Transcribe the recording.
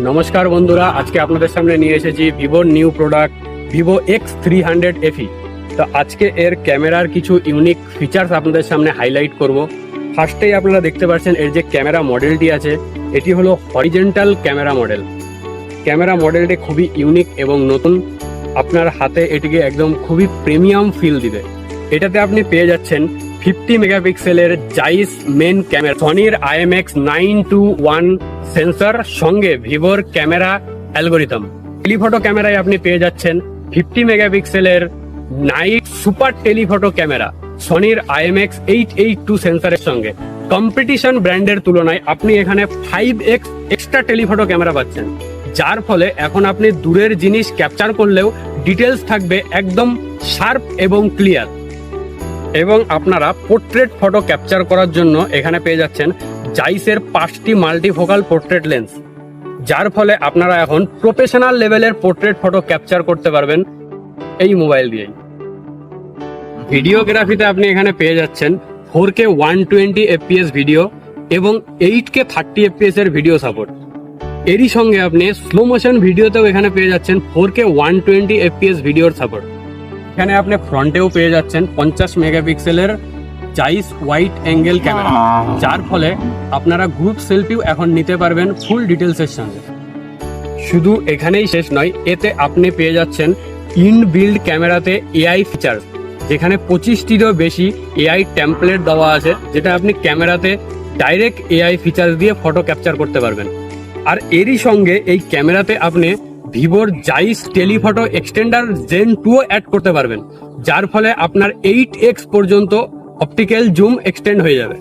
নমস্কার বন্ধুরা, আজকে আপনাদের সামনে নিয়ে এসেছি ভিভোর new product Vivo X300 FE। তো আজকে এর ক্যামেরার কিছু ইউনিক ফিচার্স আপনাদের সামনে হাইলাইট করব। ফার্স্টেই আপনারা দেখতে পাচ্ছেন এর যে ক্যামেরা মডেলটি আছে, এটি হলো হরিজেন্টাল ক্যামেরা মডেল। ক্যামেরা মডেলটি খুবই ইউনিক এবং নতুন, আপনার হাতে এটিকে একদম খুবই প্রিমিয়াম ফিল দিবে। এটাতে আপনি পেয়ে যাচ্ছেন 50 মেগাপিক্সেলের জাইস মেন ক্যামেরা, সনির IMX921 সেন্সর, সঙ্গে ভিভোর ক্যামেরা অ্যালগোরিদম। টেলিফটো ক্যামেরায় আপনি পেয়ে যাচ্ছেন 50 মেগাপিক্সেলের নাইট সুপার টেলিফটো ক্যামেরা সনির IMX882 সেন্সরের সঙ্গে। কম্পিটিশন ব্র্যান্ডের তুলনায় আপনি এখানে 5x এক্সট্রা টেলিফটো ক্যামেরা পাচ্ছেন, যার ফলে এখন আপনি দূরের জিনিস ক্যাপচার করলেও ডিটেলস থাকবে একদম শার্প এবং ক্লিয়ার। এবং আপনারা পোর্ট্রেট ফটো ক্যাপচার করার জন্য এখানে পেয়ে যাচ্ছেন জাইসের 5টি মাল্টিফোকাল পোর্ট্রেট লেন্স, যার ফলে আপনারা এখন প্রফেশনাল লেভেলের পোর্ট্রেট ফটো ক্যাপচার করতে পারবেন এই মোবাইল দিয়েই। ভিডিওগ্রাফিতে আপনি এখানে পেয়ে যাচ্ছেন 4K 120 FPS ভিডিও এবং 8K 30 FPS এর ভিডিও সাপোর্ট। এরই সঙ্গে আপনি স্লো মোশন ভিডিওতেও এখানে পেয়ে যাচ্ছেন 4K 120 FPS ভিডিওর সাপোর্ট। এখানে আপনি ফ্রন্টেও পেয়ে যাচ্ছেন 50 মেগাপিক্সেলের জাইস ওয়াইড অ্যাঙ্গেল ক্যামেরা, যার ফলে আপনারা গ্রুপ সেলফিও এখন নিতে পারবেন ফুল ডিটেলসের সঙ্গে। শুধু এখানেই শেষ নয়, এতে আপনি পেয়ে যাচ্ছেন ইনবিল্ড ক্যামেরাতে এআই ফিচার, যেখানে 25টিরও বেশি এআই টেমপ্লেট দেওয়া আছে, যেটা আপনি ক্যামেরাতে ডাইরেক্ট এআই ফিচার দিয়ে ফটো ক্যাপচার করতে পারবেন। আর এরই সঙ্গে এই ক্যামেরাতে আপনি ভিভোর জাইস টেলিফটো এক্সটেন্ডার জেন 2 অ্যাড করতে পারবেন, যার ফলে আপনার 8x পর্যন্ত অপটিক্যাল জুম এক্সটেন্ড হয়ে যাবে।